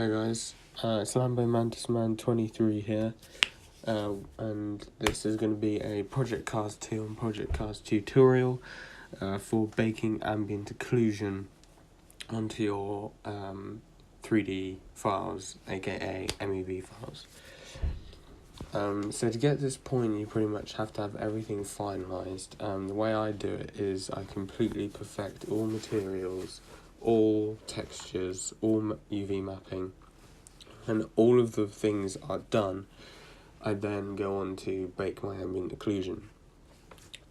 Hi guys, it's Lambo Mantisman 23 here, and this is going to be a Project Cars 2 and Project Cars tutorial for baking ambient occlusion onto your 3D files, aka MEBfiles. So to get to this point, you pretty much have to have everything finalized. The way I do it is I completely perfect all materials, all textures, all UV mapping, and all of the things are done. I then go on to bake my ambient occlusion.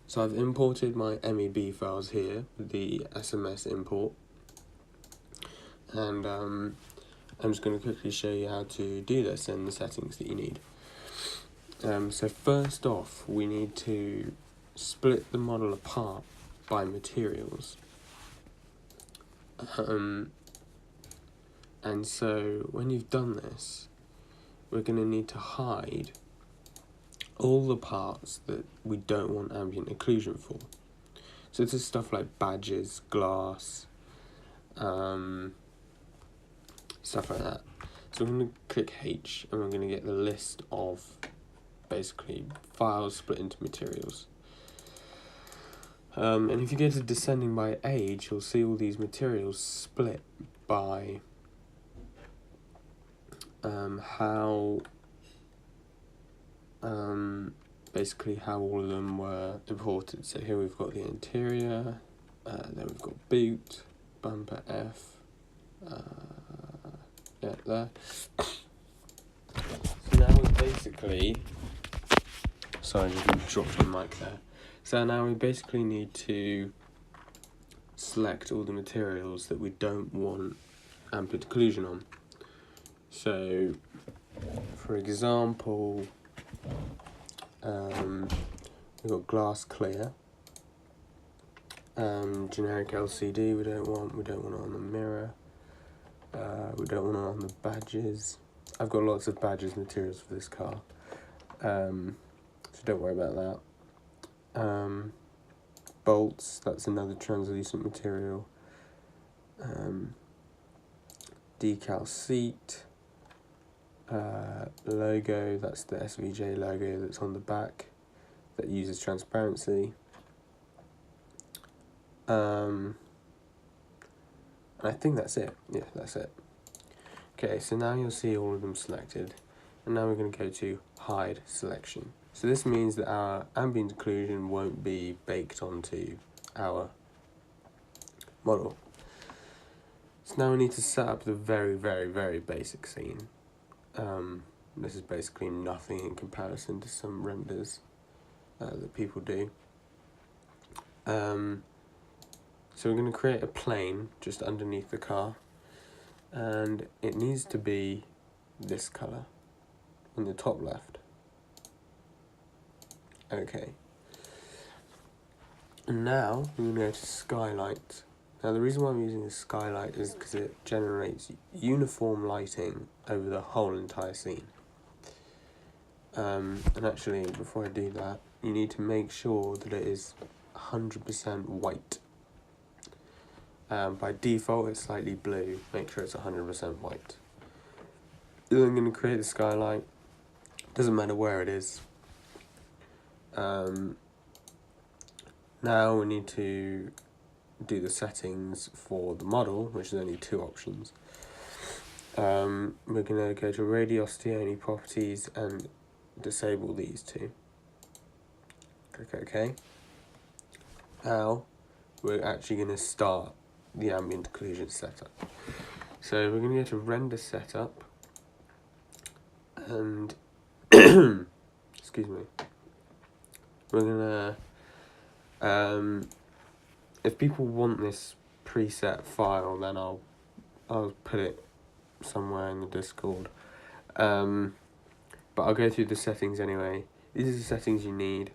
So I've imported my MEBfiles here, the SMS import, and I'm just going to quickly show you how to do this and the settings that you need. So first off, we need to split the model apart by materials. And so when you've done this, we're going to need to hide all the parts that we don't want ambient occlusion for. So this is stuff like badges, glass, stuff like that. So we're going to click H and we're going to get the list of basically files split into materials. And if you go to descending by age, you'll see all these materials split by basically how all of them were imported. So here we've got the interior, then we've got boot, bumper F, yeah, there. So now we basically, sorry, I just dropped my mic there. So now we basically need to select all the materials that we don't want ambient occlusion on. So, for example, we've got glass clear, generic LCD we don't want it on the mirror, we don't want it on the badges. I've got lots of badges materials for this car, so don't worry about that. Bolts, that's another translucent material. Decal seat, logo, that's the SVJ logo that's on the back that uses transparency. I think that's it. Yeah, that's it. Okay, so now you'll see all of them selected, and now we're going to go to hide selection. So this means that our ambient occlusion won't be baked onto our model. So now we need to set up the very, very, very basic scene. This is basically nothing in comparison to some renders that people do. So we're going to create a plane just underneath the car, and it needs to be this colour in the top left. Okay. And now we're going to go to skylight. Now the reason why I'm using a skylight is because it generates uniform lighting over the whole entire scene. And actually, before I do that, you need to make sure that it is 100% white. By default it's slightly blue, make sure it's 100% white. Then I'm going to create the skylight, doesn't matter where it is. Now we need to do the settings for the model, which is only two options. We're going to go to radiosity only properties and disable these two. Click OK. Now we're actually going to start the ambient occlusion setup. So we're going to go to render setup and excuse me. We're going to if people want this preset file, then I'll put it somewhere in the Discord. But I'll go through the settings anyway. These are the settings you need.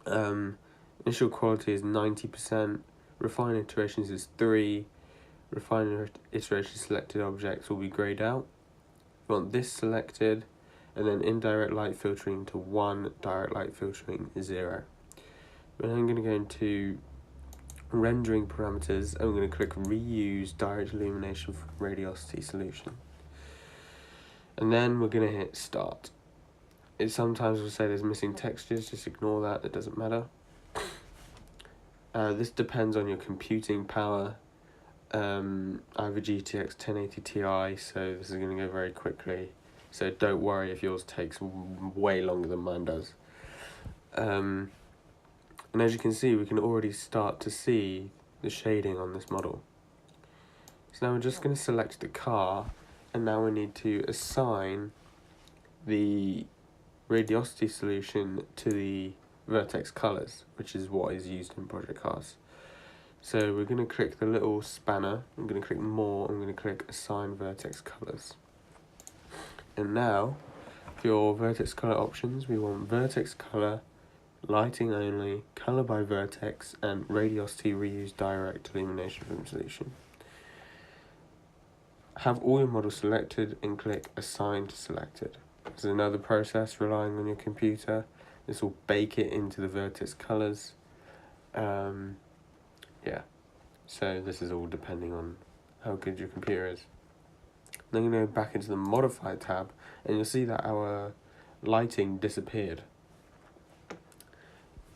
Initial quality is 90%. Refine iterations is 3. Refine iteration selected objects will be grayed out. You want this selected, and then indirect light filtering to 1, direct light filtering 0. And I'm going to go into rendering parameters, and I'm going to click reuse direct illumination from radiosity solution. And then we're going to hit start. It sometimes will say there's missing textures, just ignore that, it doesn't matter. This depends on your computing power. I have a GTX 1080 Ti, so this is going to go very quickly. So don't worry if yours takes way longer than mine does. And as you can see, we can already start to see the shading on this model. So now we're just going to select the car, and now we need to assign the radiosity solution to the Vertex colors, which is what is used in Project Cars. So we're going to click the little spanner, I'm going to click more, I'm going to click assign Vertex colors. And now, for your Vertex color options, we want Vertex color, lighting only, color by Vertex, and radiosity reuse direct illumination film solution. Have all your models selected and click assign to selected. This is another process relying on your computer. This will bake it into the Vertex colors. Yeah, so this is all depending on how good your computer is. Then I'm going to go back into the modify tab, and you'll see that our lighting disappeared.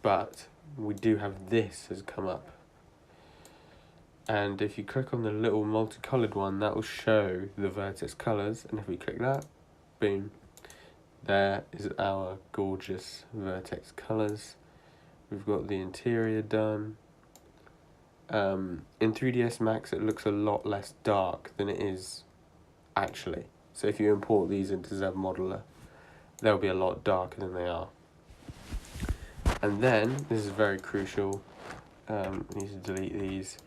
But we do have this has come up. And if you click on the little multicolored one, that will show the Vertex colors, and if we click that, boom, there is our gorgeous Vertex colors. We've got the interior done. In 3ds Max it looks a lot less dark than it is actually. So if you import these into ZModeler, they'll be a lot darker than they are. And then, this is very crucial, you need to delete these,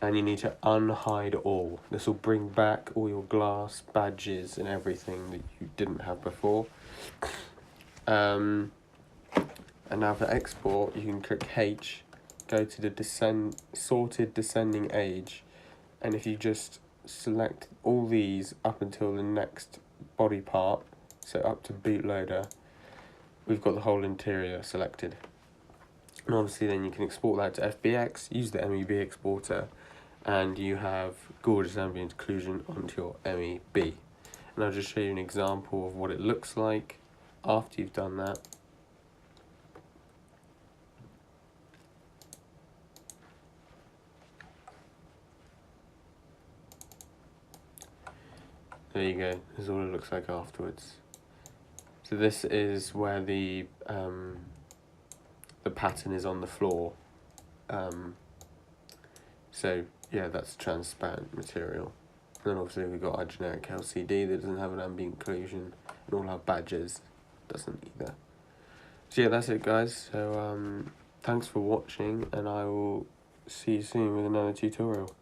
and you need to unhide all. This will bring back all your glass, badges, and everything that you didn't have before. And now for export, you can click H, go to the sorted descending age, and if you just select all these up until the next body part, so up to bootloader, we've got the whole interior selected. And obviously then you can export that to FBX, use the MEB exporter, and you have gorgeous ambient occlusion onto your MEB. And I'll just show you an example of what it looks like after you've done that. There you go, this is all it looks like afterwards. So this is where the pattern is on the floor. So yeah, that's transparent material. And then obviously we've got our generic LCD that doesn't have an ambient occlusion, and all our badges doesn't either. So yeah, that's it guys. So thanks for watching, and I will see you soon with another tutorial.